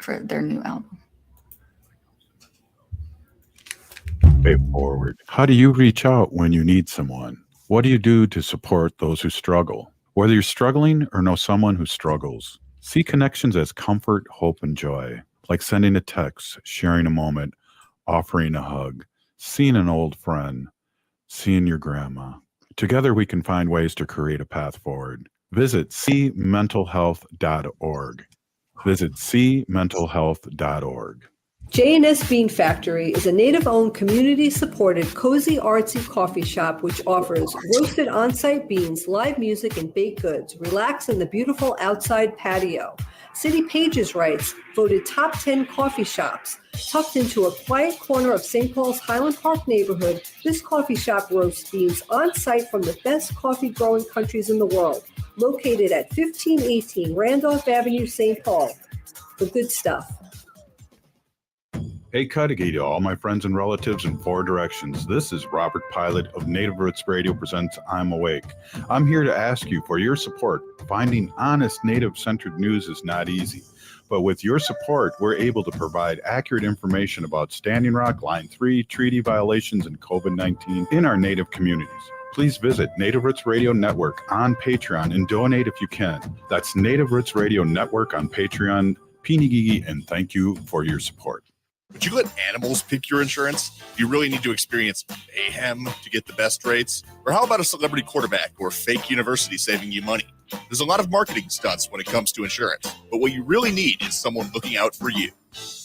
for their new album. Pay forward. How do you reach out when you need someone? What do you do to support those who struggle? Whether you're struggling or know someone who struggles, see connections as comfort, hope, and joy, like sending a text, sharing a moment, offering a hug, seeing an old friend, seeing your grandma. Together we can find ways to create a path forward. Visit cmentalhealth.org. Visit cmentalhealth.org. J&S Bean Factory is a native-owned, community-supported, cozy, artsy coffee shop which offers roasted on-site beans, live music, and baked goods. Relax in the beautiful outside patio. City Pages writes, voted top 10 coffee shops. Tucked into a quiet corner of St. Paul's Highland Park neighborhood, this coffee shop roasts beans on-site from the best coffee-growing countries in the world. Located at 1518 Randolph Avenue, St. Paul. The good stuff. Hey, Cudahy to all my friends and relatives in four directions. This is Robert Pilot of Native Roots Radio presents I'm Awake. I'm here to ask you for your support. Finding honest Native-centered news is not easy, but with your support, we're able to provide accurate information about Standing Rock, Line 3, treaty violations, and COVID-19 in our Native communities. Please visit Native Roots Radio Network on Patreon and donate if you can. That's Native Roots Radio Network on Patreon. Pinigigi, and thank you for your support. Would you let animals pick your insurance? Do you really need to experience mayhem to get the best rates? Or how about a celebrity quarterback or fake university saving you money? There's a lot of marketing stunts when it comes to insurance, but what you really need is someone looking out for you.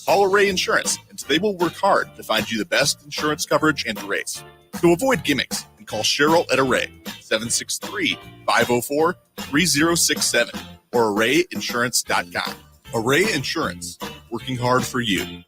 Call Array Insurance, and they will work hard to find you the best insurance coverage and rates. To avoid gimmicks, and call Cheryl at Array, 763-504-3067, or arrayinsurance.com. Array Insurance, working hard for you.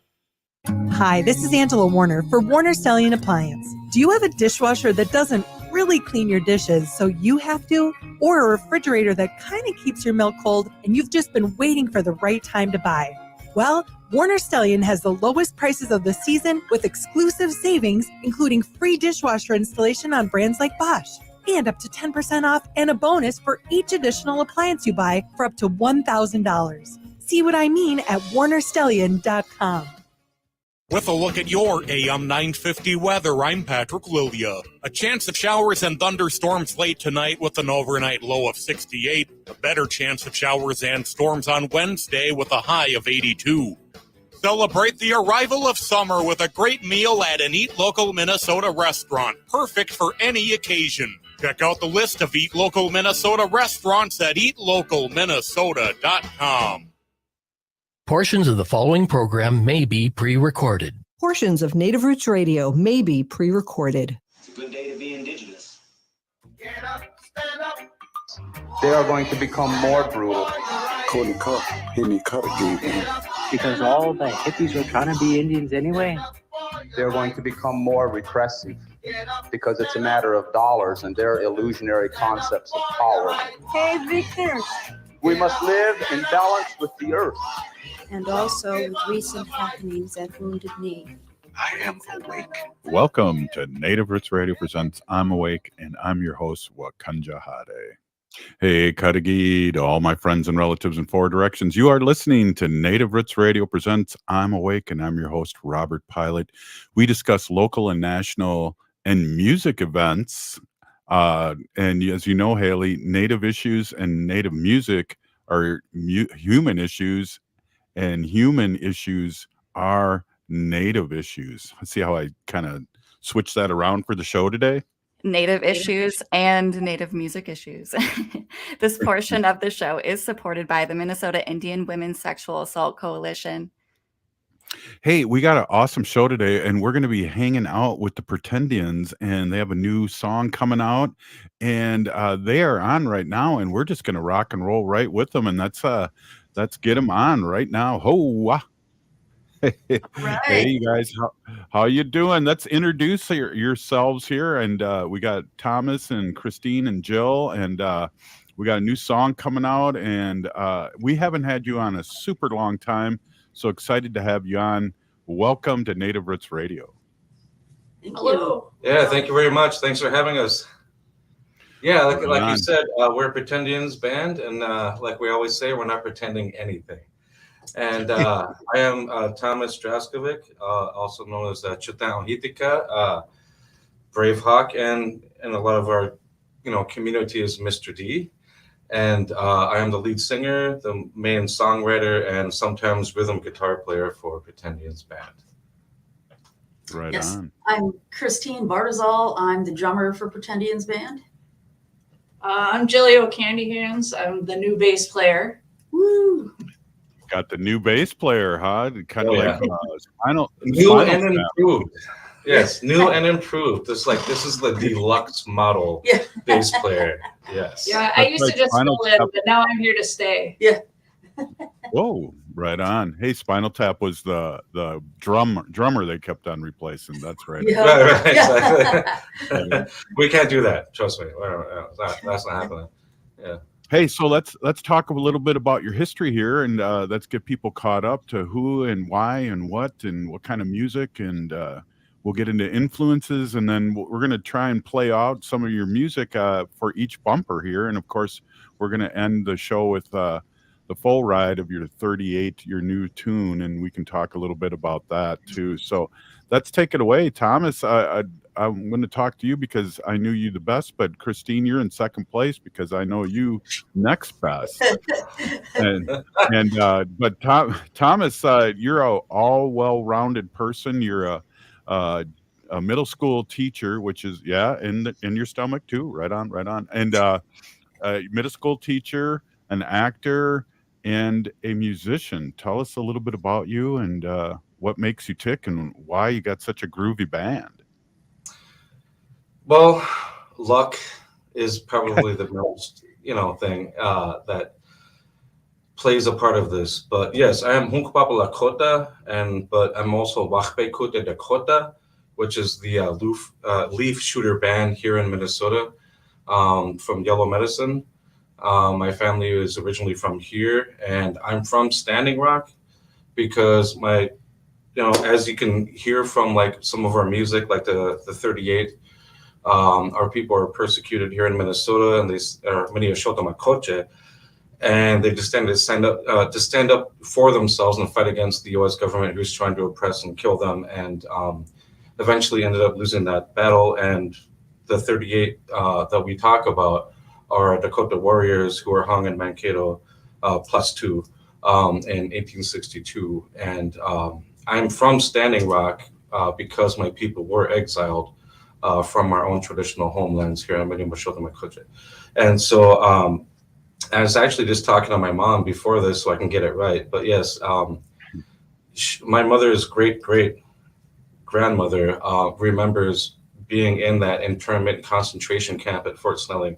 Hi, this is Angela Warner for Warner Stellian Appliance. Do you have a dishwasher that doesn't really clean your dishes, so you have to? Or a refrigerator that kind of keeps your milk cold and you've just been waiting for the right time to buy? Well, Warner Stellian has the lowest prices of the season with exclusive savings, including free dishwasher installation on brands like Bosch, and up to 10% off and a bonus for each additional appliance you buy for up to $1,000. See what I mean at warnerstellian.com. With a look at your AM 950 weather, I'm Patrick Lilia. A chance of showers and thunderstorms late tonight with an overnight low of 68. A better chance of showers and storms on Wednesday with a high of 82. Celebrate the arrival of summer with a great meal at an Eat Local Minnesota restaurant, perfect for any occasion. Check out the list of Eat Local Minnesota restaurants at eatlocalminnesota.com. Portions of the following program may be pre-recorded. Portions of Native Roots Radio may be pre-recorded. It's a good day to be indigenous. Get up, stand up. They are going to become more brutal. Cody Cup, hit me cut again. Because all the hippies were trying to be Indians anyway. They're going to become more repressive because it's a matter of dollars and their illusionary concepts of power. Hey, Victor. We must live in balance with the earth. And also with recent happenings at Wounded Knee. I am awake. Welcome to Native Roots Radio presents I'm Awake, and I'm your host, Wakanja Hade. Hey, Cudahy to all my friends and relatives in four directions. You are listening to Native Roots Radio presents I'm Awake, and I'm your host, Robert Pilot. We discuss local and national and music events. And as you know, Haley, Native issues and Native music are human issues, and human issues are Native issues. See how I kind of switched that around for the show today? Native issues and Native music issues. This portion of the show is supported by the Minnesota Indian Women's Sexual Assault Coalition. Hey, we got an awesome show today, and we're going to be hanging out with the Pretendians, and they have a new song coming out, and they are on right now, and we're just going to rock and roll right with them, and let's get them on right now. Ho! Right. Hey, you guys, how you doing? Let's introduce yourselves here, and we got Thomas and Christine and Jill, and we got a new song coming out, and we haven't had you on a super long time. So excited to have you on. Welcome to Native Roots Radio. Hello. Yeah, thank you very much. Thanks for having us. Yeah, like you said, we're a Pretendians band, and like we always say, we're not pretending anything. And I am Thomas Draskovic, also known as Chutao Hitika, Brave Hawk, and in a lot of our community is Mr. D. And I am the lead singer, the main songwriter, and sometimes rhythm guitar player for Pretendians band. Right Yes, on. I'm Christine Bartizal. I'm the drummer for Pretendians band. I'm Jilly O'Candyhands. I'm the new bass player. Woo! Got the new bass player, huh? Kind of like New and improved. Yes, new and improved. This is the deluxe model bass player. Yes. Yeah, I used to just fill in, but now I'm here to stay. Yeah. Whoa, right on. Hey, Spinal Tap was the drummer they kept on replacing. That's right. Yeah. Right, exactly. We can't do that. Trust me. That's not happening. Yeah. Hey, so let's talk a little bit about your history here, and let's get people caught up to who and why and what kind of music, and we'll get into influences, and then we're going to try and play out some of your music for each bumper here, and of course, we're going to end the show with the full ride of your 38, your new tune, and we can talk a little bit about that too. So let's take it away, Thomas. I'm going to talk to you because I knew you the best, but Christine, you're in second place because I know you next best. But Thomas, you're a all well-rounded person. You're a middle school teacher, which is in your stomach too. Right on. And middle school teacher, an actor, and a musician. Tell us a little bit about you and what makes you tick and why you got such a groovy band. Well, luck is probably the most, thing that plays a part of this. But yes, I am Hunkpapa Lakota, but I'm also Wachbe Kute Dakota, which is the leaf shooter band here in Minnesota from Yellow Medicine. My family is originally from here, and I'm from Standing Rock because as you can hear from like some of our music, like the 38. Our people are persecuted here in Minnesota, and they are many are Shotomakoche, and they just stand up for themselves and fight against the U.S. government who's trying to oppress and kill them, and eventually ended up losing that battle. And the 38 that we talk about are Dakota warriors who were hung in Mankato +2 in 1862. And I'm from Standing Rock because my people were exiled from our own traditional homelands here in Minnesota. And so I was actually just talking to my mom before this so I can get it right. But yes, my mother's great-great-grandmother remembers being in that internment concentration camp at Fort Snelling,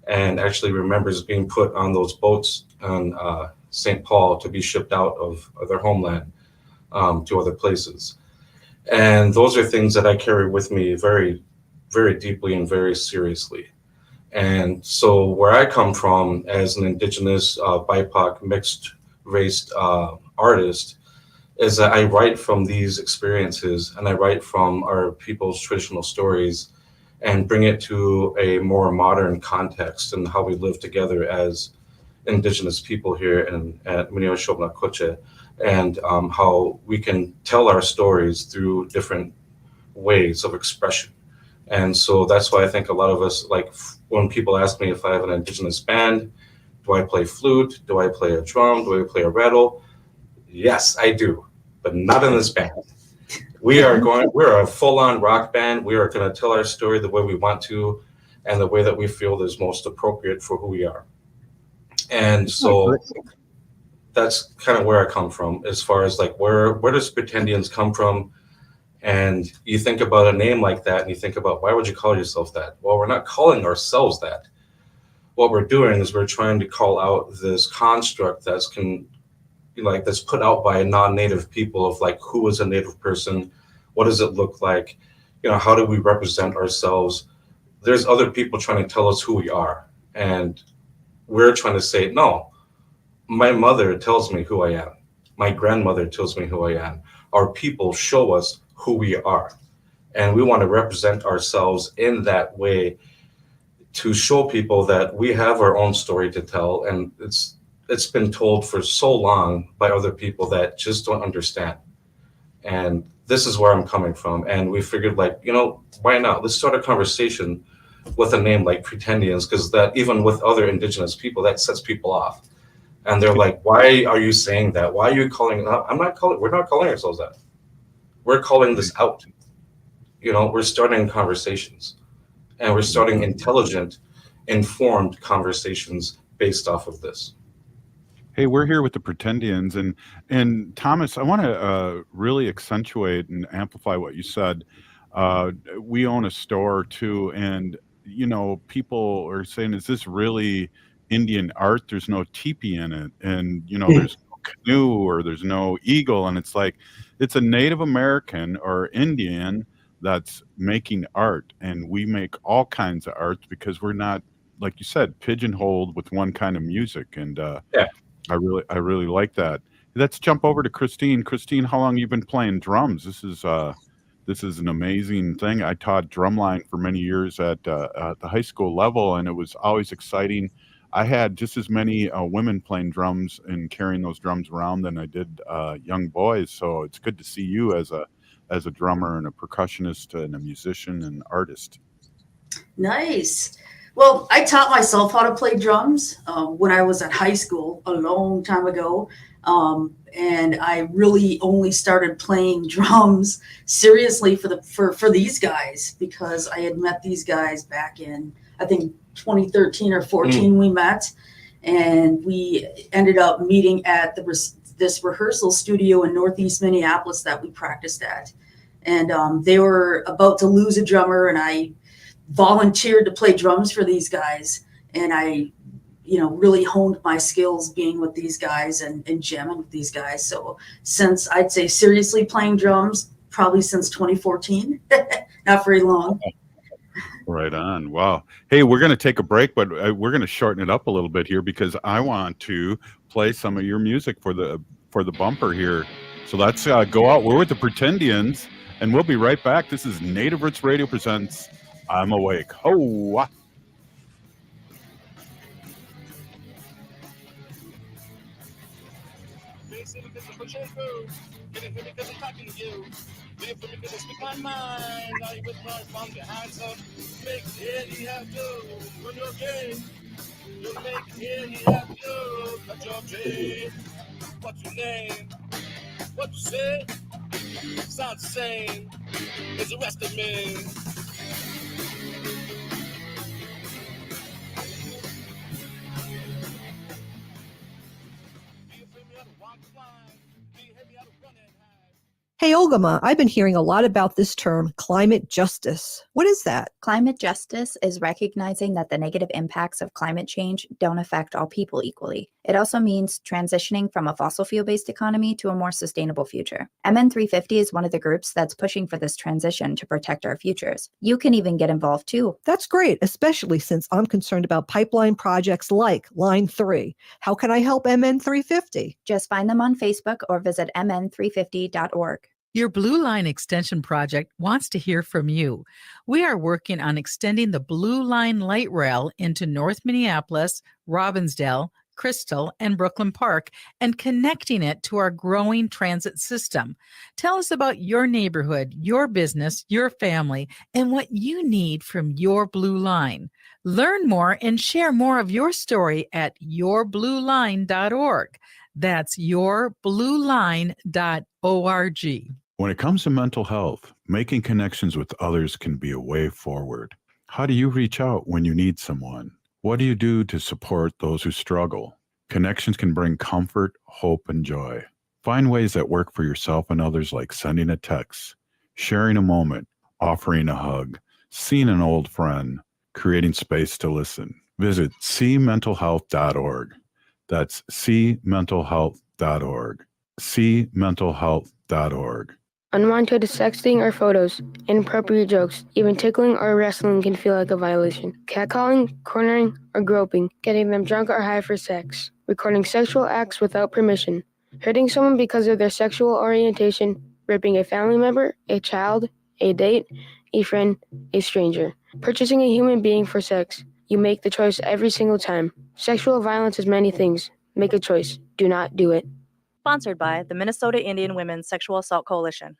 and actually remembers being put on those boats on St. Paul to be shipped out of their homeland to other places. And those are things that I carry with me very, very deeply and very seriously. And so where I come from as an indigenous BIPOC mixed race artist is that I write from these experiences, and I write from our people's traditional stories and bring it to a more modern context and how we live together as indigenous people here at Minnesota, and how we can tell our stories through different ways of expression. And so that's why I think a lot of us, like when people ask me if I have an indigenous band, do I play flute? Do I play a drum? Do I play a rattle? Yes, I do, but not in this band. We're a full-on rock band. We are going to tell our story the way we want to and the way that we feel is most appropriate for who we are. And so that's kind of where I come from as far as like where does Pretendians come from? And you think about a name like that and you think about, why would you call yourself that? Well, we're not calling ourselves that. What we're doing is we're trying to call out this construct that's put out by non-native people of like, who is a native person? What does it look like? How do we represent ourselves? There's other people trying to tell us who we are. And we're trying to say, no, my mother tells me who I am. My grandmother tells me who I am. Our people show us who we are. And we want to represent ourselves in that way to show people that we have our own story to tell. And it's it's been told for so long by other people that just don't understand. And this is where I'm coming from. And we figured, like, why not? Let's start a conversation with a name like Pretendians, because that, even with other indigenous people, that sets people off. And they're like, why are you saying that? Why are you calling it out? We're not calling ourselves that. We're calling this out. We're starting conversations, and we're starting intelligent, informed conversations based off of this. Hey, we're here with the Pretendians, and Thomas, I want to really accentuate and amplify what you said. We own a store too, and people are saying, "Is this really Indian art? There's no teepee in it, and there's no canoe or there's no eagle," and it's like it's a Native American or Indian that's making art, and we make all kinds of art because we're not, like you said, pigeonholed with one kind of music, and yeah. I really like that. Let's jump over to Christine. Christine, how long you been playing drums? This is an amazing thing. I taught drumline for many years at the high school level, and it was always exciting. I had just as many women playing drums and carrying those drums around than I did young boys. So it's good to see you as a drummer and a percussionist and a musician and artist. Nice. Well, I taught myself how to play drums when I was at high school a long time ago. And I really only started playing drums seriously for these guys, because I had met these guys back in, I think, 2013 or 14 we met, and we ended up meeting at this rehearsal studio in Northeast Minneapolis that we practiced at. And they were about to lose a drummer, and I volunteered to play drums for these guys. And I really honed my skills being with these guys and jamming with these guys. So since, I'd say, seriously playing drums, probably since 2014, not very long. Right on. Wow. Hey, we're going to take a break, but we're going to shorten it up a little bit here because I want to play some of your music for the bumper here. So let's go out. We're with the Pretendians, and we'll be right back. This is Native Roots Radio presents I'm Awake. Ho! Live for me because I speak my mind. I withdraw from behind, so make any have to. When you're gay, you make any have to. Cut your trade. What's your name? What you say? Sounds the same as the rest of me. Do you feel me out of walk the line? Do you hear me out of running high? Hey, Olgama, I've been hearing a lot about this term, climate justice. What is that? Climate justice is recognizing that the negative impacts of climate change don't affect all people equally. It also means transitioning from a fossil fuel-based economy to a more sustainable future. MN350 is one of the groups that's pushing for this transition to protect our futures. You can even get involved too. That's great, especially since I'm concerned about pipeline projects like Line 3. How can I help MN350? Just find them on Facebook or visit mn350.org. Your Blue Line Extension project wants to hear from you. We are working on extending the Blue Line light rail into North Minneapolis, Robbinsdale, Crystal, and Brooklyn Park, and connecting it to our growing transit system. Tell us about your neighborhood, your business, your family, and what you need from your Blue Line. Learn more and share more of your story at yourblueline.org. That's yourblueline.org. When it comes to mental health, making connections with others can be a way forward. How do you reach out when you need someone? What do you do to support those who struggle? Connections can bring comfort, hope, and joy. Find ways that work for yourself and others, like sending a text, sharing a moment, offering a hug, seeing an old friend, creating space to listen. Visit cmentalhealth.org. That's cmentalhealth.org. cmentalhealth.org. Unwanted sexting or photos, inappropriate jokes, even tickling or wrestling can feel like a violation. Catcalling, cornering, or groping, getting them drunk or high for sex, recording sexual acts without permission, hurting someone because of their sexual orientation, raping a family member, a child, a date, a friend, a stranger, purchasing a human being for sex. You make the choice every single time. Sexual violence is many things, Make a choice. Do not do it. Sponsored by the Minnesota Indian Women's Sexual Assault Coalition.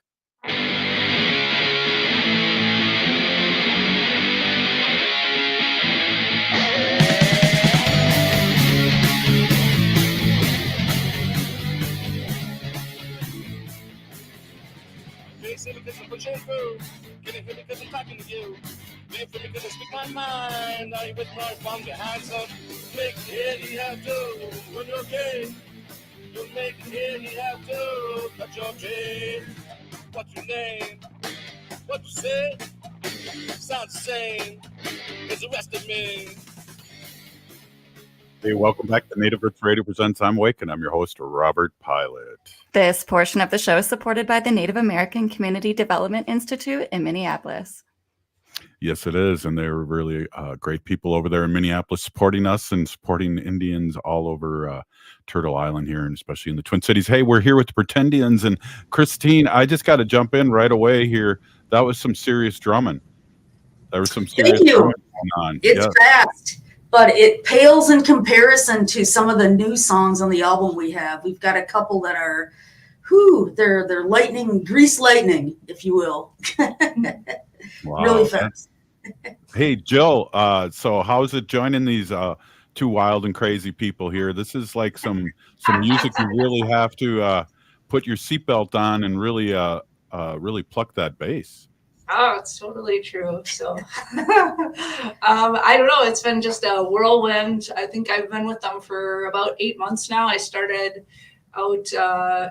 They say because I'm pushing through. Can you hear me because I'm talking to you? They feel me because I speak my mind. Are you with my from your hands up? Make it, you have to. When you're gay, you make it, you have to. Cut your chain. What's your name? What you say? Sounds the same. It's arrested me. Hey, welcome back to Native Roots Radio Presents I'm Wake, and I'm your host, Robert Pilot. This portion of the show is supported by the Native American Community Development Institute in Minneapolis. Yes, it is, and they're really great people over there in Minneapolis supporting us and supporting Indians all over Turtle Island here, and especially in the Twin Cities. Hey, we're here with the Pretendians, and Christine, I just got to jump in right away here. That was some serious drumming. There was some serious drumming going on. It's fast, but it pales in comparison to some of the new songs on the album we have. We've got a couple that are, they're lightning, grease lightning, if you will. Wow. Really fast. Hey, Jill, so how's it joining these two wild and crazy people here? This is like some music you really have to put your seatbelt on and really pluck that bass. Oh, it's totally true. So I don't know. It's been just a whirlwind. I think I've been with them for about 8 months now. I started out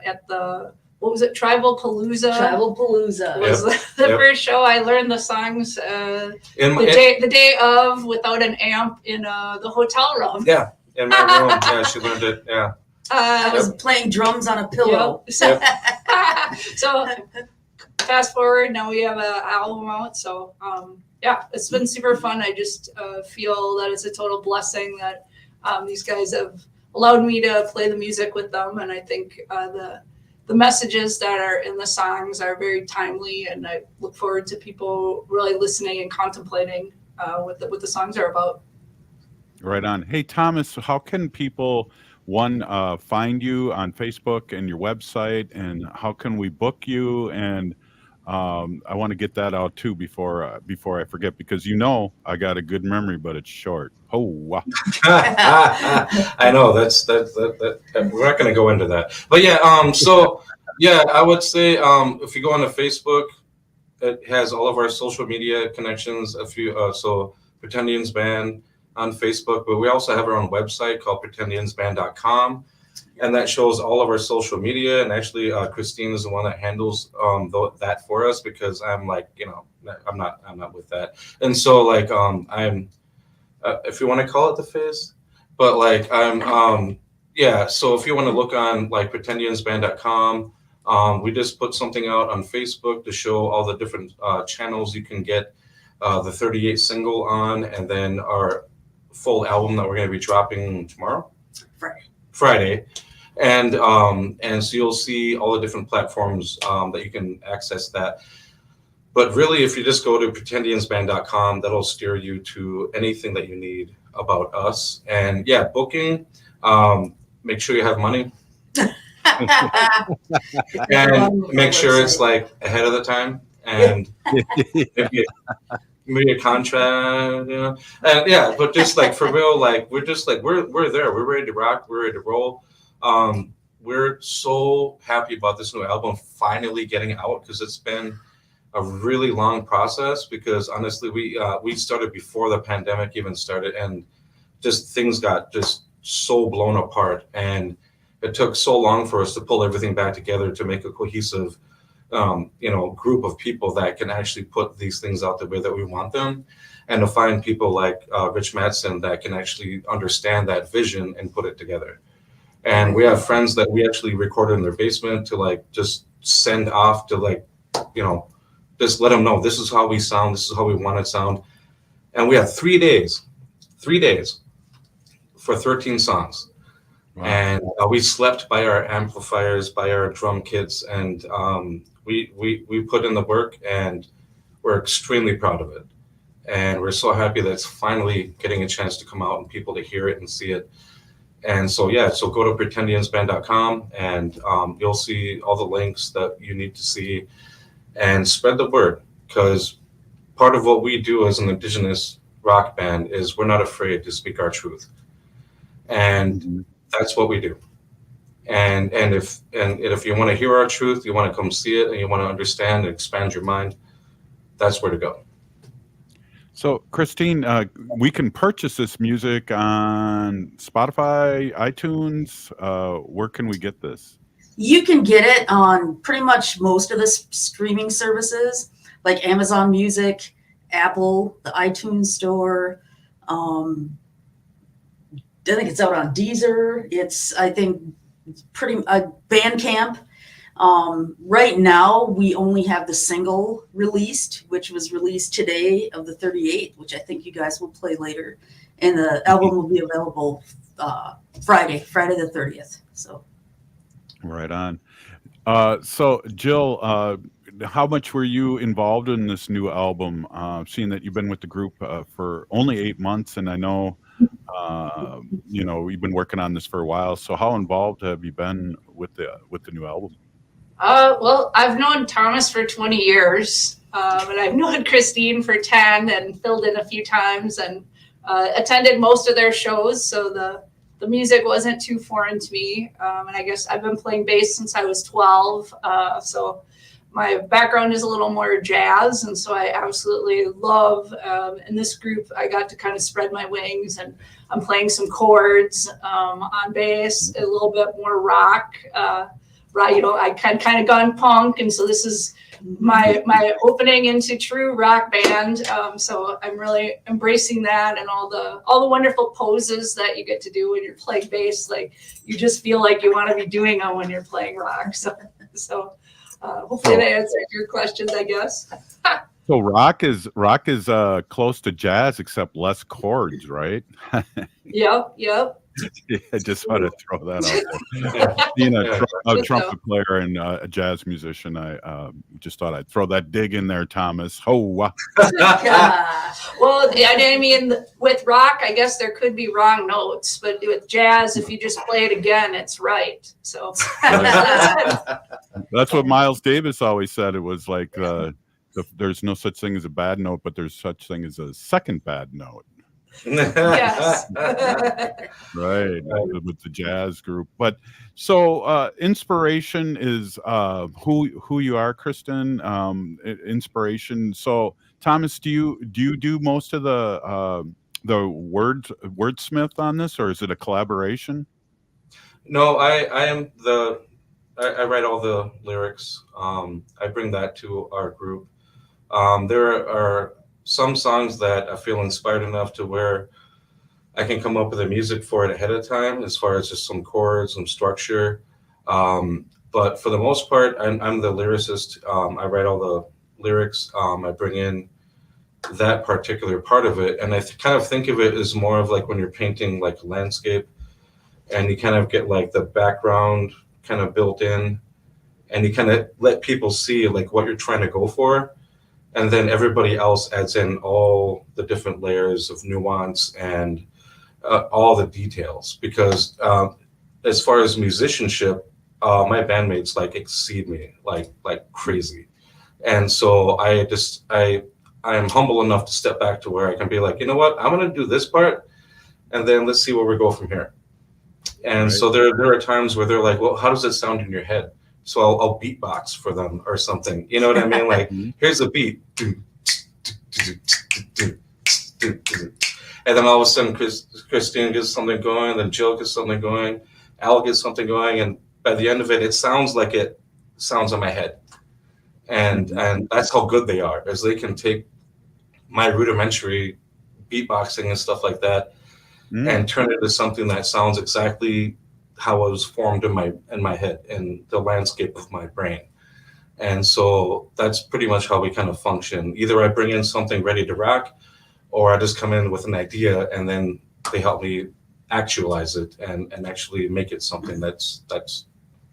at the, what was it? Tribal Palooza. Tribal Palooza was the first show. I learned the songs the day of without an amp in the hotel room. Yeah, in my room. Yeah, she learned it. Yeah. I was playing drums on a pillow. Yep. So fast forward, now we have an album out. So yeah, it's been super fun. I just feel that it's a total blessing that these guys have allowed me to play the music with them, and I think the messages that are in the songs are very timely, and I look forward to people really listening and contemplating what the songs are about. Right on. Hey, Thomas, how can people find you on Facebook and your website, and how can we book you? And I want to get that out too before I forget, because I got a good memory, but it's short. Oh, wow. I know that's we're not going to go into that, but yeah. So yeah, I would say if you go onto Facebook, it has all of our social media connections. So Pretendians Band on Facebook, but we also have our own website called pretendiansband.com. And that shows all of our social media. And actually, Christine is the one that handles that for us, because I'm like, I'm not with that. And so like, I'm, if you want to call it the face, but like yeah. So if you want to look on like pretendiansband.com, we just put something out on Facebook to show all the different channels you can get the 38 single on, and then our full album that we're going to be dropping tomorrow. Friday. And so you'll see all the different platforms that you can access that. But really, if you just go to pretendiansband.com, that'll steer you to anything that you need about us. And yeah, booking, make sure you have money. And make sure it's like ahead of the time. And maybe a contract, and yeah, but just like for real, like we're there, we're ready to rock, we're ready to roll. We're so happy about this new album finally getting out, because it's been a really long process, because honestly we started before the pandemic even started, and just things got just so blown apart, and it took so long for us to pull everything back together to make a cohesive group of people that can actually put these things out the way that we want them, and to find people like Rich Madsen that can actually understand that vision and put it together. And we have friends that we actually recorded in their basement to like just send off to like, just let them know this is how we sound, this is how we want it to sound. And we had 3 days for 13 songs. Wow. And we slept by our amplifiers, by our drum kits, and we put in the work, and we're extremely proud of it. And we're so happy that it's finally getting a chance to come out and people to hear it and see it. And so, yeah, so go to pretendiansband.com and you'll see all the links that you need to see and spread the word, because part of what we do as an Indigenous rock band is we're not afraid to speak our truth. And that's what we do. And if you want to hear our truth, you want to come see it, and you want to understand and expand your mind, that's where to go. So, Christine, we can purchase this music on Spotify, iTunes. Where can we get this? You can get it on pretty much most of the streaming services, like Amazon Music, Apple, the iTunes Store. I think it's out on Deezer. I think pretty Bandcamp. Right now, we only have the single released, which was released today of the 38th, which I think you guys will play later. And the album will be available Friday the 30th. So. Right on. So, Jill, how much were you involved in this new album? Seeing that you've been with the group for only 8 months, and I know we've been working on this for a while. So, how involved have you been with the new album? Well, I've known Thomas for 20 years, but I've known Christine for 10 and filled in a few times and attended most of their shows. So the music wasn't too foreign to me. And I guess I've been playing bass since I was 12. So my background is a little more jazz. And so I absolutely love, in this group, I got to kind of spread my wings, and I'm playing some chords on bass, a little bit more rock. Right, I kind of gone punk, and so this is my opening into true rock band. So I'm really embracing that, and all the wonderful poses that you get to do when you're playing bass. Like, you just feel like you want to be doing them when you're playing rock. So hopefully that answered your questions, I guess. So rock is close to jazz, except less chords, right? Yep. Yeah, I just want to throw that out there. Being a trumpet player and a jazz musician, I just thought I'd throw that dig in there, Thomas. Oh, wow. Well, I mean, with rock, I guess there could be wrong notes, but with jazz, if you just play it again, it's right. So that's what Miles Davis always said. It was like there's no such thing as a bad note, but there's such thing as a second bad note. Yes. Right, with the jazz group. But so inspiration is who you are, Kristen. Inspiration. So Thomas, do you do most of the wordsmith on this, or is it a collaboration? No, I write all the lyrics. I bring that to our group. There are some songs that I feel inspired enough to where I can come up with the music for it ahead of time, as far as just some chords, some structure. But for the most part, I'm the lyricist. I write all the lyrics. I bring in that particular part of it. And I kind of think of it as more of like when you're painting like a landscape, and you kind of get like the background kind of built in, and you kind of let people see like what you're trying to go for. And then everybody else adds in all the different layers of nuance and all the details. Because as far as musicianship, my bandmates like exceed me like crazy. And so I am humble enough to step back to where I can be like, you know what, I'm going to do this part, and then let's see where we go from here. And Right. so there are times where they're like, well, how does it sound in your head? So I'll beatbox for them or something. You know what I mean? Like, here's a beat. And then all of a sudden, Christine gets something going, then Jill gets something going, Al gets something going, and by the end of it, it sounds like it sounds in my head. And that's how good they are, is they can take my rudimentary beatboxing and stuff like that and turn it into something that sounds exactly how it was formed in my head and the landscape of my brain. And so that's pretty much how we kind of function. Either I bring in something ready to rock, or I just come in with an idea and then they help me actualize it and actually make it something that's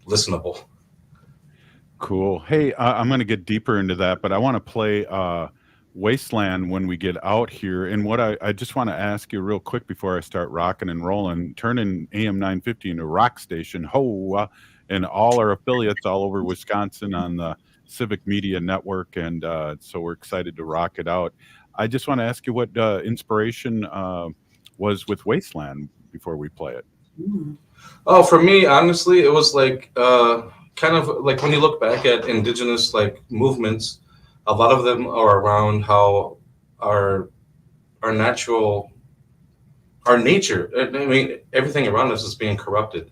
listenable. Cool. Hey, I'm going to get deeper into that, but I want to play Wasteland when we get out here. And what I just want to ask you real quick before I start rocking and rolling, turning AM 950 into a rock station, and all our affiliates all over Wisconsin on the Civic Media Network. And so we're excited to rock it out. I just want to ask you what inspiration was with Wasteland before we play it. Oh, for me, honestly, it was like kind of like when you look back at indigenous like movements, a lot of them are around how our natural, our nature. I mean, everything around us is being corrupted,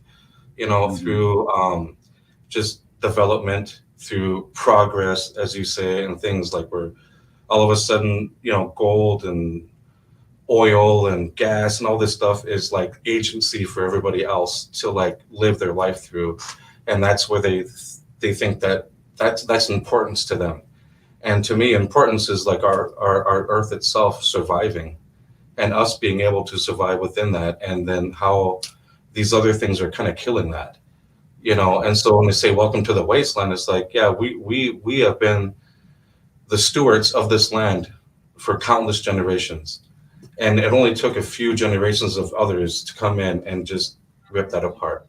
through just development, through progress, as you say, and things like we're all of a sudden, gold and oil and gas and all this stuff is like agency for everybody else to like live their life through, and that's where they think that's importance to them. And to me, importance is like our earth itself surviving and us being able to survive within that, and then how these other things are kind of killing that, and so when they say welcome to the wasteland, it's like, yeah, we have been the stewards of this land for countless generations. And it only took a few generations of others to come in and just rip that apart.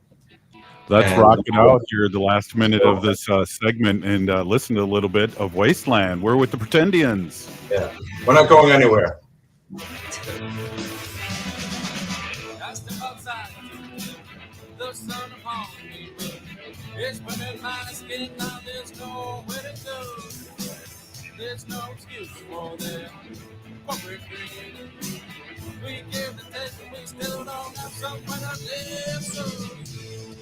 Let's rock it out here, the last minute of this segment, and listen to a little bit of Wasteland. We're with the Pretendians. Yeah, we're not going anywhere. The sun upon me, it's been in my skin, now there's nowhere to go. There's no excuse for them. Corporate greed. We give the taste, but we still don't have somewhere to live. So,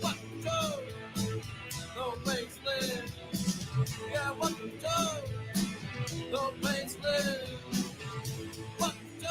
what to do? No place live. Yeah, what to do? No place live. What to do?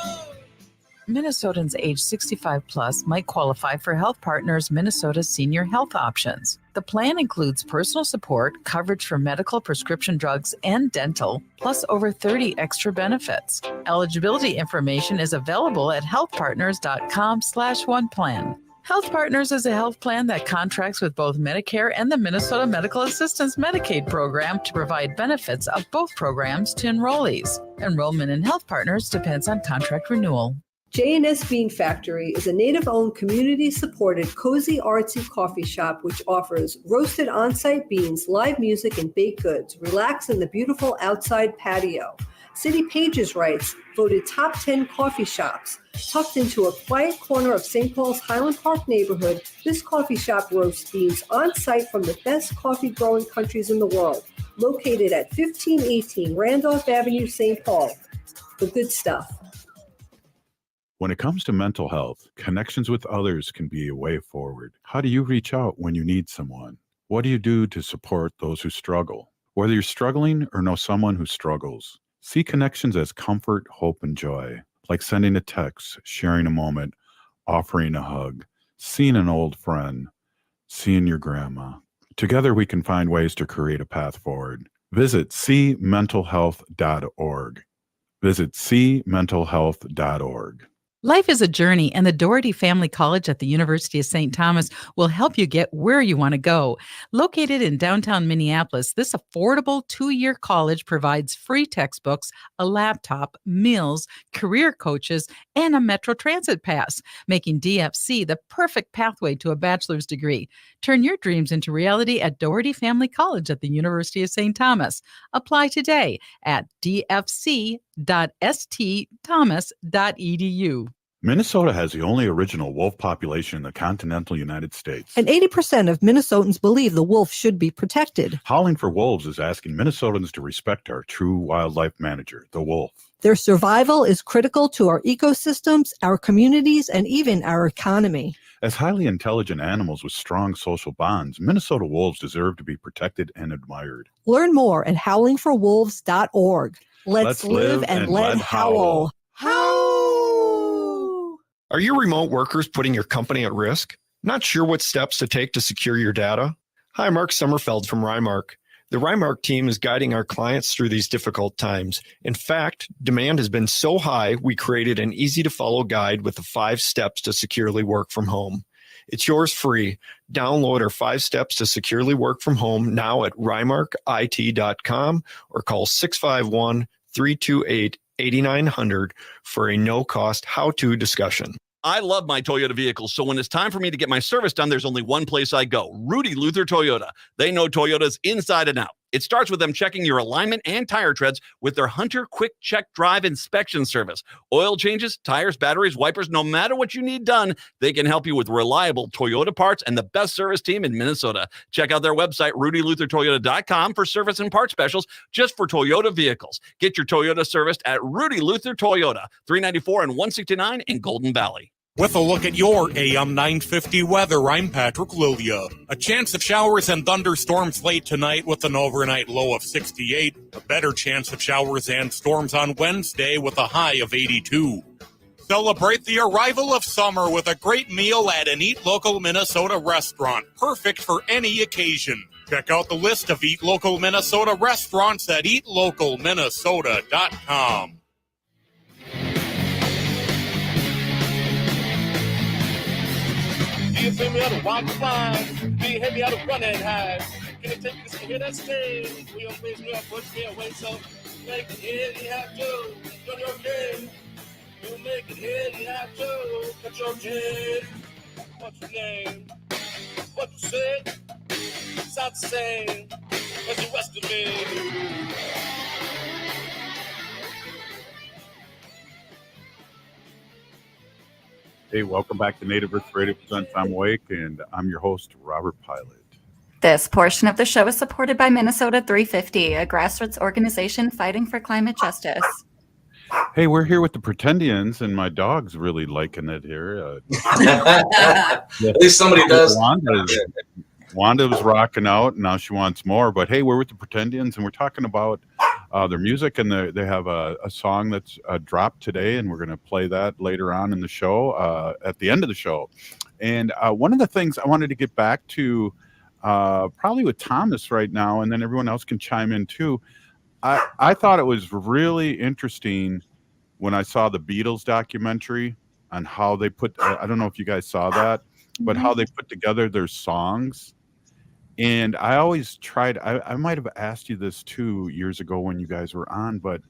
Minnesotans age 65 plus might qualify for Health Partners Minnesota Senior Health Options. The plan includes personal support, coverage for medical, prescription drugs, and dental, plus over 30 extra benefits. Eligibility information is available at healthpartners.com/oneplan. Health Partners is a health plan that contracts with both Medicare and the Minnesota Medical Assistance Medicaid program to provide benefits of both programs to enrollees. Enrollment in Health Partners depends on contract renewal. J&S Bean Factory is a native-owned, community-supported, cozy, artsy coffee shop which offers roasted on-site beans, live music, and baked goods. Relax in the beautiful outside patio. City Pages writes, voted top 10 coffee shops. Tucked into a quiet corner of St. Paul's Highland Park neighborhood, this coffee shop roasts beans on-site from the best coffee-growing countries in the world. Located at 1518 Randolph Avenue, St. Paul. The good stuff. When it comes to mental health, connections with others can be a way forward. How do you reach out when you need someone? What do you do to support those who struggle? Whether you're struggling or know someone who struggles, see connections as comfort, hope, and joy, like sending a text, sharing a moment, offering a hug, seeing an old friend, seeing your grandma. Together we can find ways to create a path forward. Visit cmentalhealth.org. Visit cmentalhealth.org. Life is a journey, and the Doherty Family College at the University of St. Thomas will help you get where you want to go. Located in downtown Minneapolis, this affordable 2-year college provides free textbooks, a laptop, meals, career coaches, and a Metro Transit pass, making DFC the perfect pathway to a bachelor's degree. Turn your dreams into reality at Doherty Family College at the University of St. Thomas. Apply today at dfc.stthomas.edu. Minnesota has the only original wolf population in the continental United States. And 80% of Minnesotans believe the wolf should be protected. Howling for Wolves is asking Minnesotans to respect our true wildlife manager, the wolf. Their survival is critical to our ecosystems, our communities, and even our economy. As highly intelligent animals with strong social bonds, Minnesota wolves deserve to be protected and admired. Learn more at howlingforwolves.org. Let's live and let howl. Are your remote workers putting your company at risk? Not sure what steps to take to secure your data? Hi, Mark Sommerfeld from Rymark. The Rymark team is guiding our clients through these difficult times. In fact, demand has been so high, we created an easy-to-follow guide with the 5 steps to securely work from home. It's yours free. Download our 5 steps to securely work from home now at rymarkit.com or call 651 328-8900 for a no-cost how-to discussion. I love my Toyota vehicles, so when it's time for me to get my service done, there's only one place I go, Rudy Luther Toyota. They know Toyotas inside and out. It starts with them checking your alignment and tire treads with their Hunter Quick Check Drive inspection service. Oil changes, tires, batteries, wipers, no matter what you need done, they can help you with reliable Toyota parts and the best service team in Minnesota. Check out their website, rudyluthertoyota.com, for service and part specials just for Toyota vehicles. Get your Toyota serviced at Rudy Luther Toyota, 394 and 169 in Golden Valley. With a look at your AM 950 weather, I'm Patrick Lilia. A chance of showers and thunderstorms late tonight with an overnight low of 68. A better chance of showers and storms on Wednesday with a high of 82. Celebrate the arrival of summer with a great meal at an Eat Local Minnesota restaurant, perfect for any occasion. Check out the list of Eat Local Minnesota restaurants at eatlocalminnesota.com. Do you feel me out of walk line? Do you hear me out of run and hide? Can you take this to hear that stage? We don't raise me up, push me away, so make it here, you have to. Run your game. You make it here, you have to. Cut your chin. What's your name? What you said? It's not the same as the rest of me. Hey, welcome back to Native Earth Radio Presents. I'm Wake, and I'm your host, Robert Pilot. This portion of the show is supported by Minnesota 350, a grassroots organization fighting for climate justice. Hey, we're here with the Pretendians, and my dog's really liking it here. At least somebody does. Wanda was rocking out, and now she wants more. But hey, we're with the Pretendians, and we're talking about their music, and they have a song that's dropped today, and we're going to play that later on in the show, at the end of the show. And one of the things I wanted to get back to, probably with Thomas right now, and then everyone else can chime in too. I thought it was really interesting when I saw the Beatles documentary on how they put, I don't know if you guys saw that, but how they put together their songs. And I always tried, I might have asked you this 2 years ago when you guys were on, but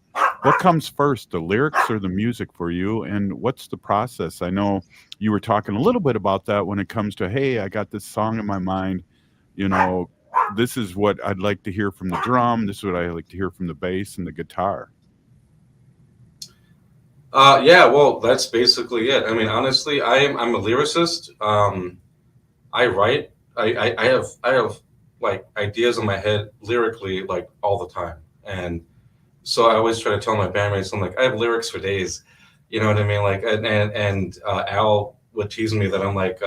what comes first, the lyrics or the music for you? And what's the process? I know you were talking a little bit about that when it comes to, hey, I got this song in my mind, you know, this is what I'd like to hear from the drum. This is what I like to hear from the bass and the guitar. Yeah, well, that's basically it. I mean, honestly, I'm a lyricist. I write. I have like ideas in my head lyrically like all the time, and so I always try to tell my bandmates, I'm like, I have lyrics for days. You know what I mean? Like, and Al would tease me that I'm like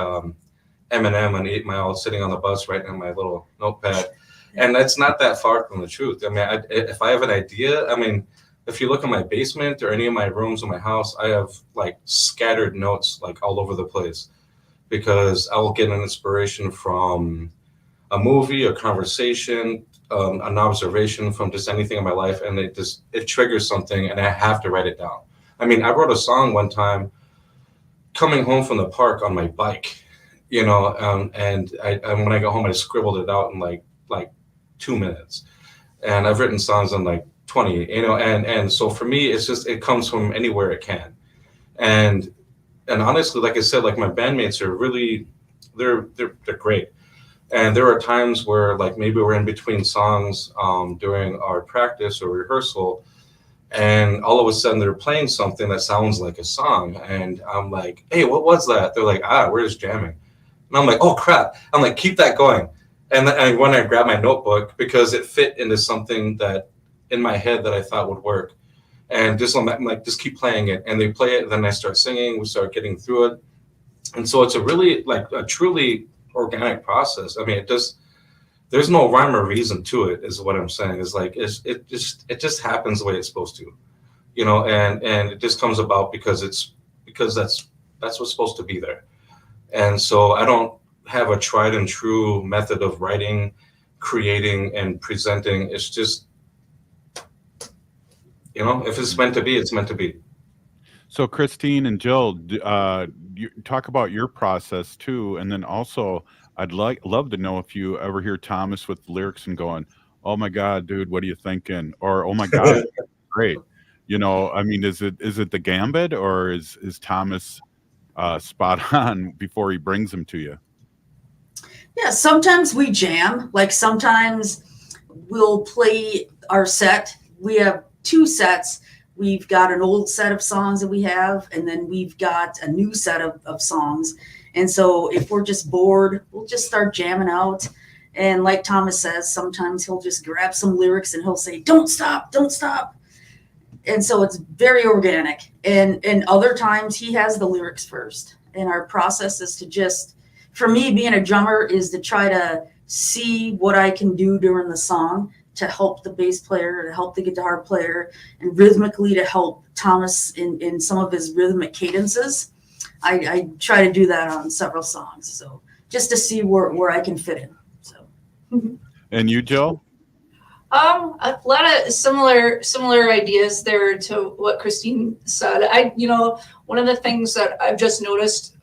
Eminem on 8 Mile, sitting on the bus writing on my little notepad, and that's not that far from the truth. I mean, if I have an idea, I mean, if you look in my basement or any of my rooms in my house, I have like scattered notes like all over the place, because I will get an inspiration from a movie, a conversation, an observation from just anything in my life, and it triggers something, and I have to write it down. I mean, I wrote a song one time coming home from the park on my bike, you know, and when I go home, I scribbled it out in like 2 minutes, and I've written songs in like 20, you know, and so for me, it's just, it comes from anywhere it can. And honestly, like I said, like my bandmates are really, they're great. And there are times where like maybe we're in between songs during our practice or rehearsal, and all of a sudden they're playing something that sounds like a song, and I'm like, hey, what was that? They're like, we're just jamming. And I'm like, oh crap. I'm like, keep that going. And when I grab my notebook, because it fit into something that in my head that I thought would work. And just, I'm like, just keep playing it. And they play it, and then I start singing, we start getting through it. And so it's a really, like a truly organic process. I mean, there's no rhyme or reason to it, is what I'm saying. Is like, it just happens the way it's supposed to, you know, and it just comes about because that's what's supposed to be there. And so I don't have a tried and true method of writing, creating, and presenting. It's just, you know, if it's meant to be, it's meant to be. So Christine and Jill, you talk about your process too, and then also I'd love to know if you ever hear Thomas with lyrics and going, "Oh my God, dude, what are you thinking?" Or "Oh my God, great. You know, I mean, is it the gambit, or is Thomas spot on before he brings them to you? Yeah, sometimes we jam. Like sometimes we'll play our set. We have 2 sets. We've got an old set of songs that we have, and then we've got a new set of songs. And so if we're just bored, we'll just start jamming out. And like Thomas says, sometimes he'll just grab some lyrics and he'll say, "Don't stop, don't stop." And so it's very organic. And other times he has the lyrics first. And our process is to just, for me, being a drummer is to try to see what I can do during the song to help the bass player, to help the guitar player, and rhythmically to help Thomas in some of his rhythmic cadences. I try to do that on several songs. So just to see where I can fit in. So. And you, Jill? A lot of similar ideas there to what Christine said. One of the things that I've just noticed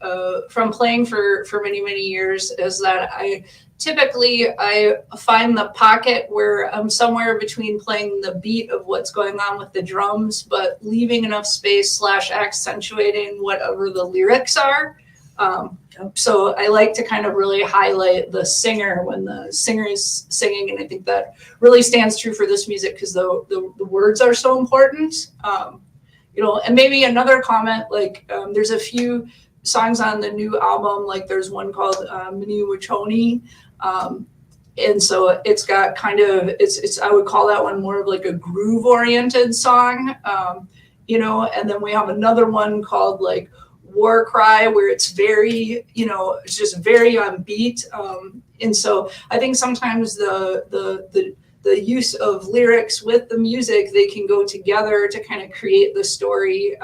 from playing for many years is that I find the pocket where I'm somewhere between playing the beat of what's going on with the drums, but leaving enough space / accentuating whatever the lyrics are. So I like to kind of really highlight the singer when the singer is singing, and I think that really stands true for this music because the words are so important. And maybe another comment, like there's a few songs on the new album, like there's one called Mini Wachoni. And so it's got kind of, I would call that one more of like a groove oriented song, and then we have another one called like War Cry, where it's very, it's just very on beat. And so I think sometimes the use of lyrics with the music, they can go together to kind of create the story.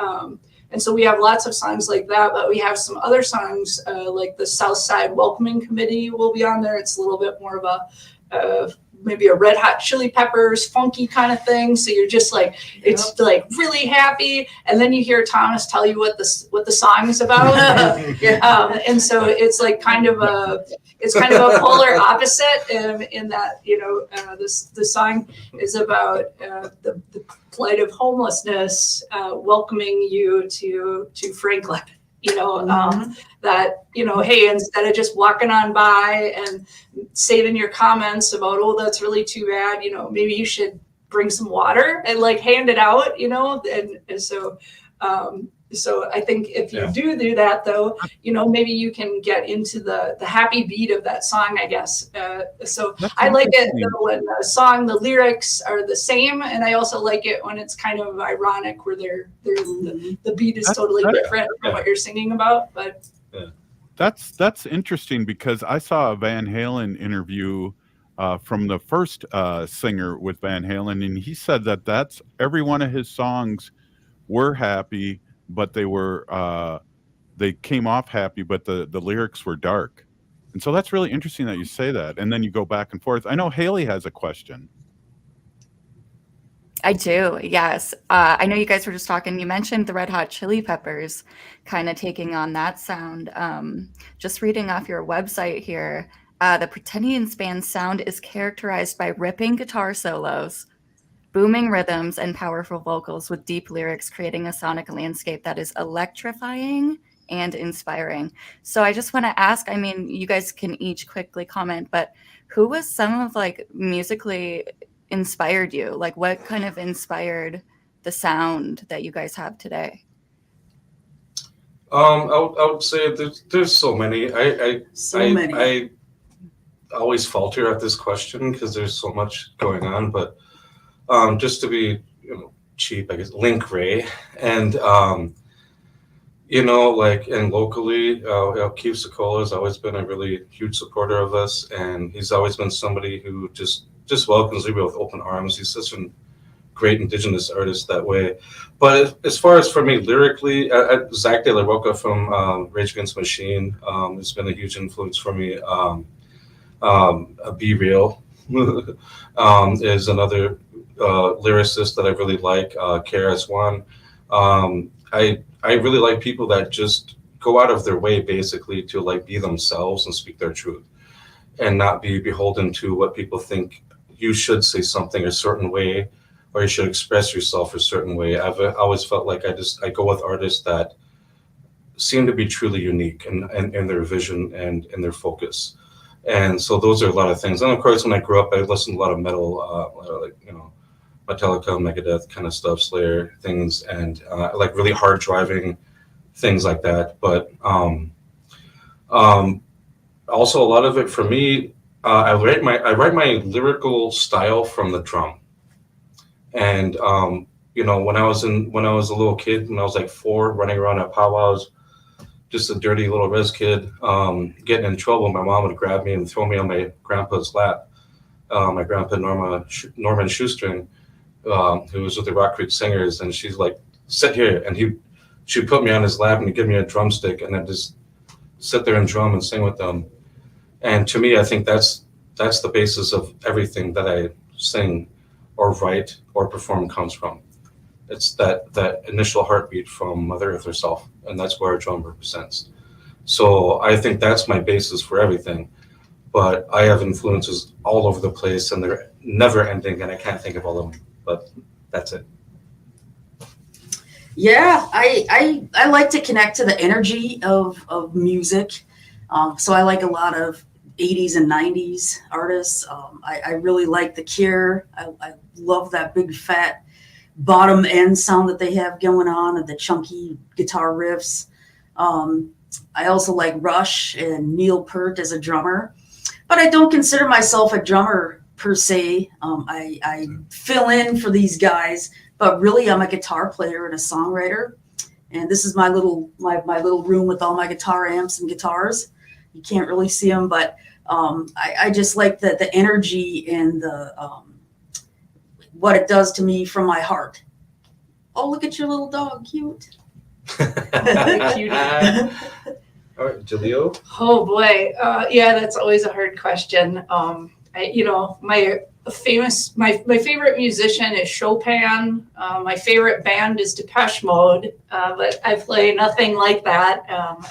And so we have lots of songs like that, but we have some other songs like the South Side Welcoming Committee will be on there. It's a little bit more of maybe a Red Hot Chili Peppers funky kind of thing. So you're just like, it's like really happy. And then you hear Thomas tell you what the song is about. And so it's like kind of a polar opposite in that, the song is about the plight of homelessness, welcoming you to Franklin. That, hey, instead of just walking on by and saving your comments about, oh, that's really too bad, maybe you should bring some water and like hand it out, and so I think if you do that though, maybe you can get into the happy beat of that song, I guess. So I like it when the song, the lyrics are the same, and I also like it when it's kind of ironic where the beat is totally different from what you're singing about. But that's interesting because I saw a Van Halen interview from the first singer with Van Halen, and he said that's every one of his songs were happy, but they came off happy, but the lyrics were dark. And so that's really interesting that you say that. And then you go back and forth. I know Haley has a question. I do, yes. I know you guys were just talking, you mentioned the Red Hot Chili Peppers kind of taking on that sound. Just reading off your website here, the Pretendians band's sound is characterized by ripping guitar solos, booming rhythms, and powerful vocals with deep lyrics, creating a sonic landscape that is electrifying and inspiring. So I just want to ask, I mean, you guys can each quickly comment, but who was some of like musically inspired you? Like what kind of inspired the sound that you guys have today? I would say there's so many. I always falter at this question because there's so much going on, but just to be cheap, I guess, Link Ray, and and locally, Keith Sokola has always been a really huge supporter of us, and he's always been somebody who just welcomes me with open arms. He's such a great Indigenous artist that way. But as far as for me lyrically, Zach De La Rocha from Rage Against the Machine has been a huge influence for me. Be Real is another lyricist that I really like. KRS-One. I really like people that just go out of their way basically to like be themselves and speak their truth and not be beholden to what people think you should say something a certain way or you should express yourself a certain way. I've always felt like I go with artists that seem to be truly unique in their vision and in their focus. And so those are a lot of things. And of course, when I grew up, I listened to a lot of metal, like, Metallica, Megadeth kind of stuff, Slayer things, and like really hard driving things like that. But also a lot of it for me, I write my lyrical style from the drum. And when I was a little kid, when I was like 4, running around at powwows, just a dirty little res kid, getting in trouble, my mom would grab me and throw me on my grandpa's lap. My grandpa Norman Shoestring, who was with the Rock Creek Singers, and she's like, "Sit here," and she'd put me on his lap and he'd give me a drumstick, and I'd just sit there and drum and sing with them. And to me, I think that's the basis of everything that I sing or write or perform comes from. It's that initial heartbeat from Mother Earth herself, and that's where our drum represents. So I think that's my basis for everything. But I have influences all over the place, and they're never ending, and I can't think of all of them. But that's it. Yeah, I like to connect to the energy of music. So I like a lot of 80s and 90s artists. I really like The Cure. I love that big fat bottom end sound that they have going on and the chunky guitar riffs. I also like Rush and Neil Peart as a drummer, but I don't consider myself a drummer per se. I fill in for these guys, but really I'm a guitar player and a songwriter. And this is my little room with all my guitar amps and guitars. You can't really see them, but I just like the energy and the what it does to me from my heart. Oh, look at your little dog, cute. All right, Jaleel. Oh boy, yeah, that's always a hard question. My favorite musician is Chopin. My favorite band is Depeche Mode, but I play nothing like that.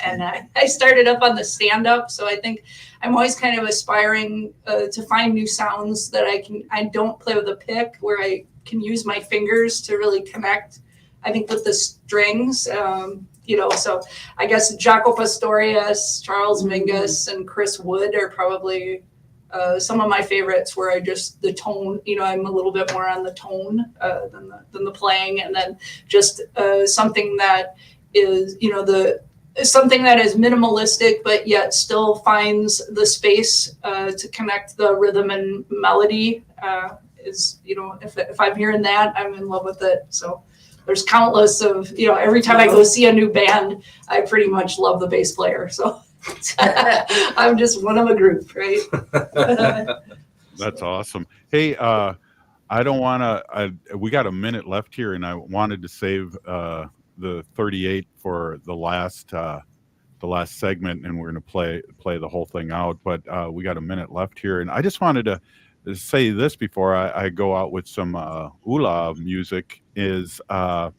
And I started up on the stand-up, so I think I'm always kind of aspiring to find new sounds that I don't play with a pick, where I can use my fingers to really connect, I think, with the strings. So I guess Jaco Pastorius, Charles Mingus, and Chris Wood are probably some of my favorites, where the tone, I'm a little bit more on the tone than the playing, and then just something that is, something that is minimalistic, but yet still finds the space to connect the rhythm and melody. If I'm hearing that, I'm in love with it. So there's countless of, every time I go see a new band, I pretty much love the bass player. So I'm just one of a group, right? That's awesome. Hey, I don't want to. We got a minute left here, and I wanted to save the 38 for the last segment, and we're going to play the whole thing out. But we got a minute left here, and I just wanted to say this before I go out with some Ula music. Is I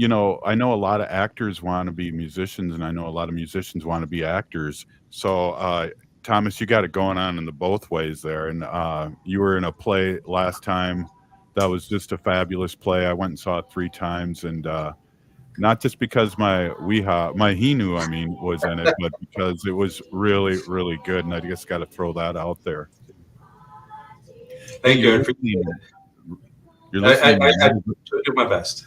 know a lot of actors want to be musicians, and I know a lot of musicians want to be actors. So, Thomas, you got it going on in the both ways there. And you were in a play last time that was just a fabulous play. I went and saw it 3 times, and not just because my Hinu, was in it, but because it was really, really good. And I just got to throw that out there. Thank you. You're listening. I do my best.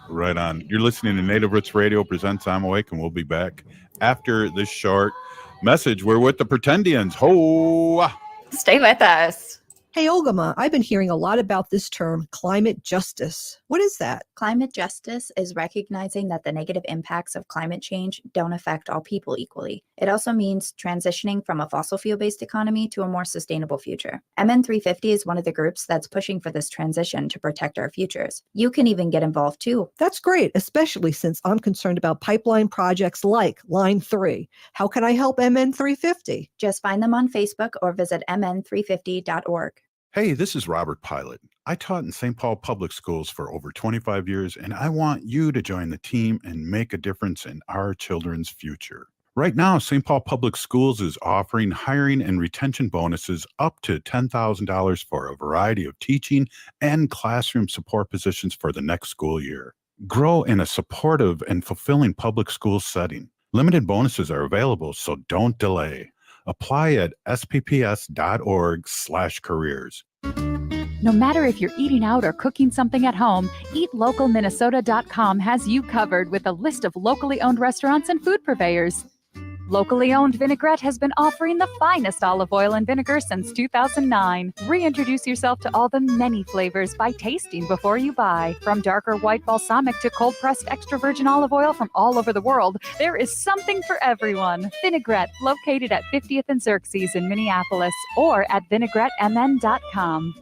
Right on. You're listening to Native Roots Radio presents I'm Awake, and we'll be back after this short message. We're with the Pretendians. Ho! Stay with us. Hey, Olgama, I've been hearing a lot about this term, climate justice. What is that? Climate justice is recognizing that the negative impacts of climate change don't affect all people equally. It also means transitioning from a fossil fuel-based economy to a more sustainable future. MN350 is one of the groups that's pushing for this transition to protect our futures. You can even get involved too. That's great, especially since I'm concerned about pipeline projects like Line 3. How can I help MN350? Just find them on Facebook or visit mn350.org. Hey, this is Robert Pilot. I taught in St. Paul Public Schools for over 25 years, and I want you to join the team and make a difference in our children's future. Right now, St. Paul Public Schools is offering hiring and retention bonuses up to $10,000 for a variety of teaching and classroom support positions for the next school year. Grow in a supportive and fulfilling public school setting. Limited bonuses are available, so don't delay. Apply at spps.org/careers. No matter if you're eating out or cooking something at home, eatlocalminnesota.com has you covered with a list of locally owned restaurants and food purveyors. Locally owned Vinaigrette has been offering the finest olive oil and vinegar since 2009. Reintroduce yourself to all the many flavors by tasting before you buy. From darker white balsamic to cold-pressed extra virgin olive oil from all over the world, there is something for everyone. Vinaigrette, located at 50th and Xerxes in Minneapolis, or at vinaigrettemn.com.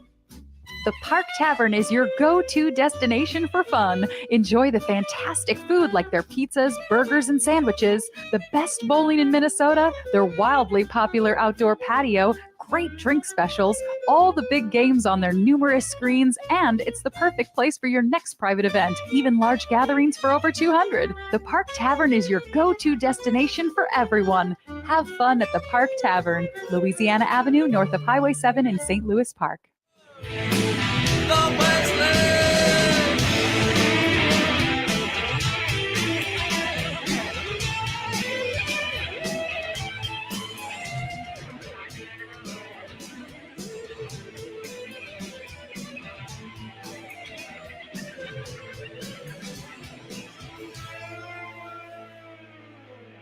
The Park Tavern is your go-to destination for fun. Enjoy the fantastic food like their pizzas, burgers, and sandwiches, the best bowling in Minnesota, their wildly popular outdoor patio, great drink specials, all the big games on their numerous screens, and it's the perfect place for your next private event, even large gatherings for over 200. The Park Tavern is your go-to destination for everyone. Have fun at the Park Tavern, Louisiana Avenue, north of Highway 7 in St. Louis Park.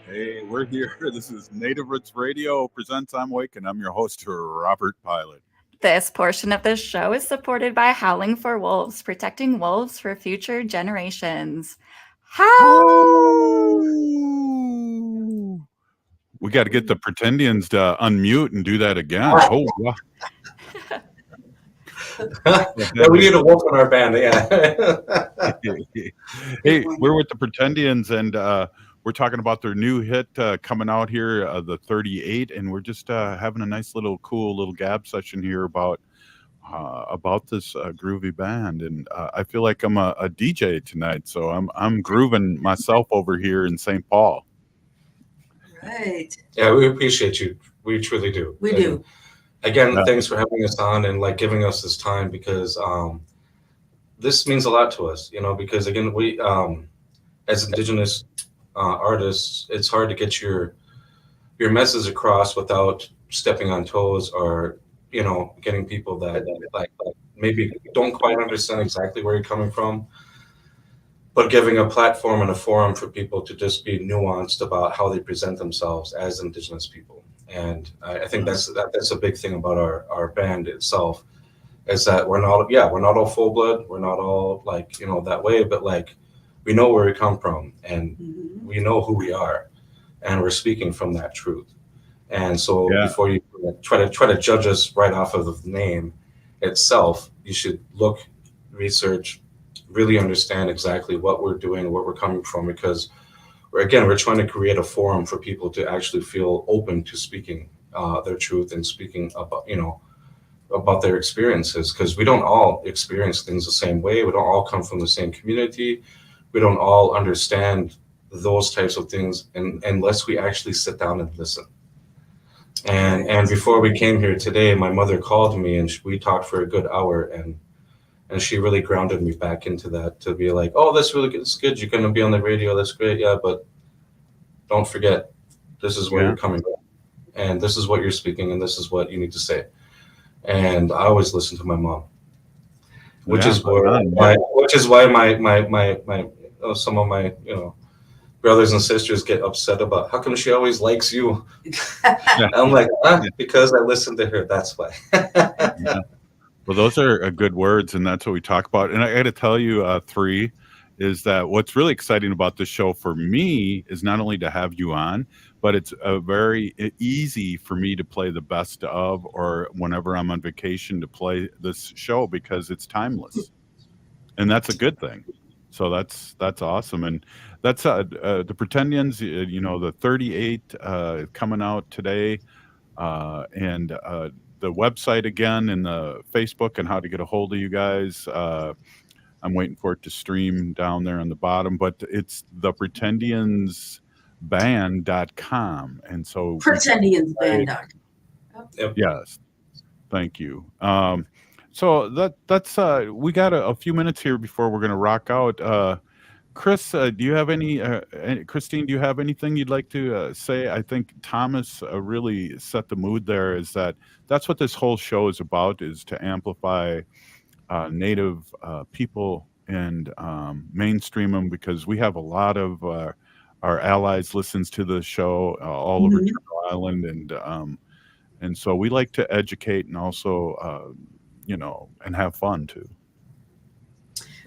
Hey, we're here. This is Native Roots Radio presents I'm Wake, and I'm your host, Robert Pilot. This portion of the show is supported by Howling for Wolves, protecting wolves for future generations. Howl! We got to get the Pretendians to unmute and do that again. Oh, wow. Yeah, we need a wolf in our band. Yeah. Hey, we're with the Pretendians, and we're talking about their new hit coming out here, the 38, and we're just having a nice little cool little gab session here about this groovy band. And I feel like I'm a DJ tonight, so I'm grooving myself over here in St. Paul. Right. Yeah, we appreciate you. We truly do. We do. Again, thanks for having us on and like giving us this time, because this means a lot to us, because again, we as Indigenous artists, it's hard to get your message across without stepping on toes or getting people that like maybe don't quite understand exactly where you're coming from, but giving a platform and a forum for people to just be nuanced about how they present themselves as Indigenous people. And I think that's a big thing about our band itself, is that we're not all full blood, we're not all like that way, but like we know where we come from, and we know who we are, and we're speaking from that truth. And so before you try to judge us right off of the name itself, you should look, research, really understand exactly what we're doing, where we're coming from, because we're trying to create a forum for people to actually feel open to speaking their truth and speaking about their experiences, because we don't all experience things the same way. We don't all come from the same community. We don't all understand those types of things unless we actually sit down and listen. And before we came here today, my mother called me and we talked for a good hour, and she really grounded me back into that, to be like, oh, that's really good. It's good. You're going to be on the radio. That's great. Yeah. But don't forget, this is where you're coming from, and this is what you're speaking, and this is what you need to say. And I always listen to my mom, which is why my some of my brothers and sisters get upset about how come she always likes you. I'm like, because I listen to her. That's why. Well, those are good words, and that's what we talk about. And I got to tell you, Three, is that what's really exciting about this show for me is not only to have you on, but it's very easy for me to play the best of, or whenever I'm on vacation, to play this show, because it's timeless, and that's a good thing. So that's awesome. And that's the Pretendians, the 38 coming out today, and the website again, and the Facebook, and how to get a hold of you guys. I'm waiting for it to stream down there on the bottom, but it's the Pretendians Band.com. And so Pretendians.band.com. yes, thank you. So that's we got a few minutes here before we're going to rock out. Chris, do you have Christine, do you have anything you'd like to say? I think Thomas really set the mood there, is that's what this whole show is about, is to amplify Native people and mainstream them, because we have a lot of our allies listens to the show all over Turtle Island, and so we like to educate and also and have fun too.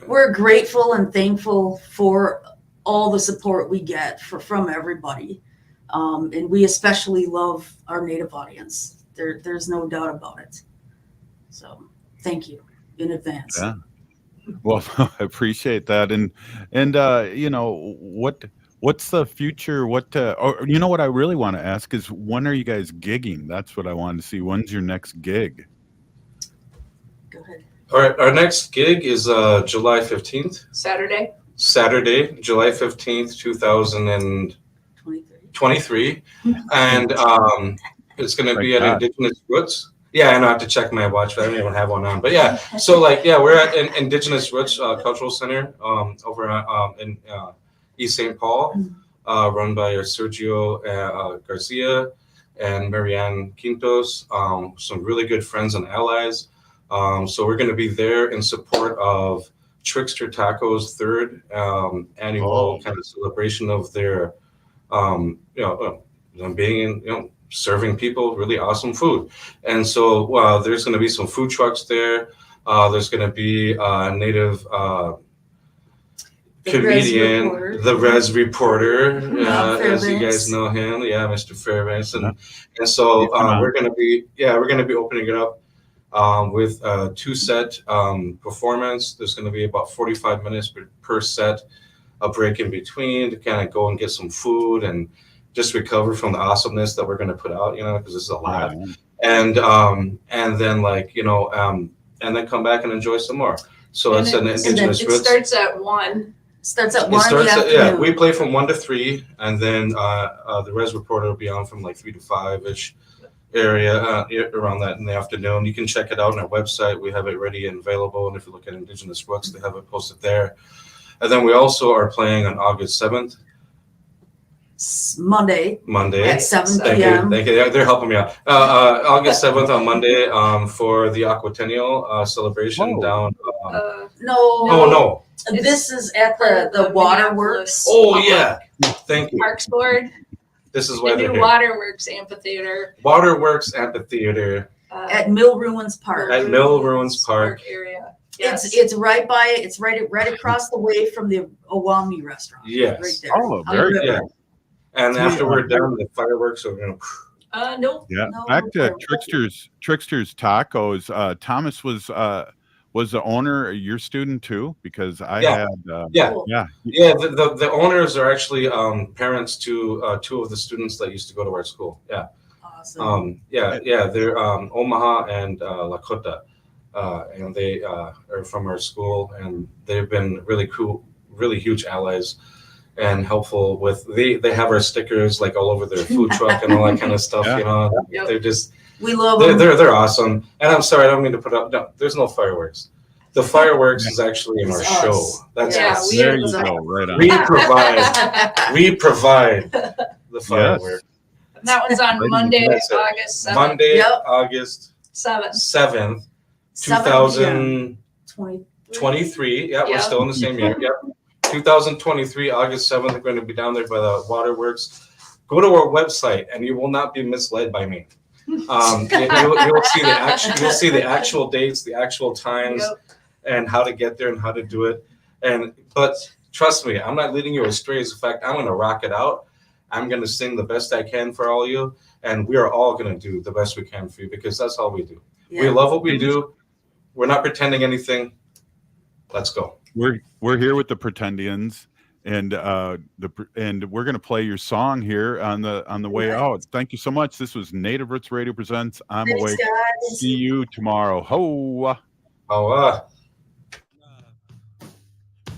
We're grateful and thankful for all the support we get from everybody. And we especially love our Native audience. There's no doubt about it. So thank you in advance. Yeah. Well, I appreciate that. And what's the future? What I really want to ask is, when are you guys gigging? That's what I wanted to see. When's your next gig? Go ahead. All right, our next gig is July 15th. Saturday, July 15th, 2023. And it's going to be at Indigenous Roots. Yeah, and I have to check my watch, but I don't even have one on. But yeah, so we're at Indigenous Roots Cultural Center over in East St. Paul, run by Sergio Garcia and Marianne Quintos, some really good friends and allies. So we're going to be there in support of Trickster Tacos' third annual kind of celebration of their, them being in, serving people really awesome food. And so there's going to be some food trucks there. There's going to be a Native comedian, the Res Reporter, as you guys know him. Yeah, Mr. Fairbanks. And so we're going to be opening it up with a 2-set performance. There's going to be about 45 minutes per set, a break in between to kind of go and get some food and just recover from the awesomeness that we're going to put out, because this is a lot. And then and then come back and enjoy some more. So it's an Indigenous Roots. It starts at 1. Starts at 1 in the afternoon. We play from 1 to 3, and then the Res Reporter will be on from 3 to 5-ish area around that in the afternoon. You can check it out on our website. We have it ready and available. And if you look at Indigenous Roots, they have it posted there. And then we also are playing on August 7th. Monday at 7 p.m. Thank you. They're helping me out. August 7th on Monday for the Aquatennial celebration down. No. This is at the Waterworks. Oh, yeah. Thank you. Parks Board. This is why the they're new here. Waterworks Amphitheater. Waterworks Amphitheater. At Mill Ruins Park. At Mill Ruins Park. Area. Yes. It's right by it. It's right across the way from the Owami restaurant. Yes. Right there. Oh, very good. And after we're done, the fireworks are going to. Nope. Yeah. Back to Trickster's Tacos. Thomas was the owner your student too? Because I had. The owners are actually parents to 2 of the students that used to go to our school. Yeah. Awesome. They're Omaha and Lakota, and they are from our school, and they've been really cool, really huge allies. And helpful with they have our stickers all over their food truck and all that kind of stuff. They're just we love them. They're awesome. And I'm sorry, I don't mean to put up. No, there's no fireworks. The fireworks is actually in our show. That's us. There you go. Right on. We provide the fireworks. And that one's on Monday, August 7th. Monday, August 7th, 2023. Yeah, we're still in the same year. Yep. 2023, August 7th, we're going to be down there by the Waterworks. Go to our website, and you will not be misled by me. You'll see the actual dates, the actual times, and how to get there and how to do it. But trust me, I'm not leading you astray. As a fact, I'm going to rock it out. I'm going to sing the best I can for all of you, and we are all going to do the best we can for you, because that's all we do. Yeah. We love what we do. We're not pretending anything. Let's go. We're here with the Pretendians, and we're going to play your song here on the way out. Thank you so much. This was Native Roots Radio presents I'm Awake. Guys. See you tomorrow. Ho.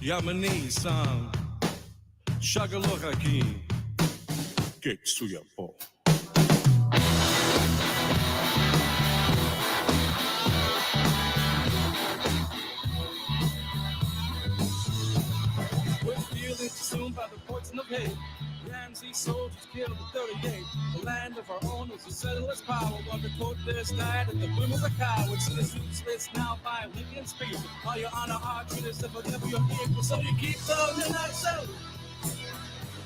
Yamani sang Shagalokaki 개수여보. We're feeling consumed by the poison of hate. Ramsey soldiers killed in 38. The land of our own was a settler's power. One to quote this died at the whim of a coward. See the suits list now by Lincoln Speed. All your honor are treated as if I never your equal. So you keep the midnight cell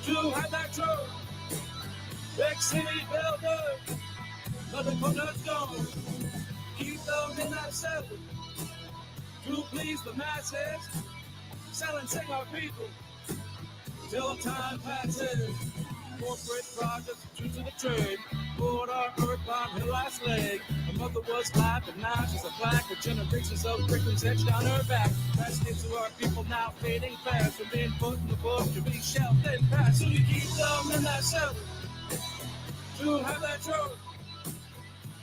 to have that truth. Big city builder, nothing for the stone. Keep the midnight cell to please the masses. Sell and sing our people till time passes. Corporate projects true to the trade. Poured our earthbound her last leg. Her mother was alive, but now she's a black. With generations of victims etched down her back. Passed into our people now fading fast. From being put in the book to be shelved and passed. So you keep them in that cell to have that truth.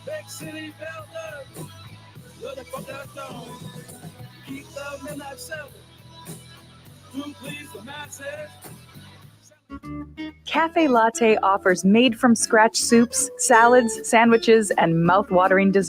Big city builders, looking for that throne. Keep them in that cell to please the masses. Cafe Latte offers made from scratch soups, salads, sandwiches, and mouth-watering desserts.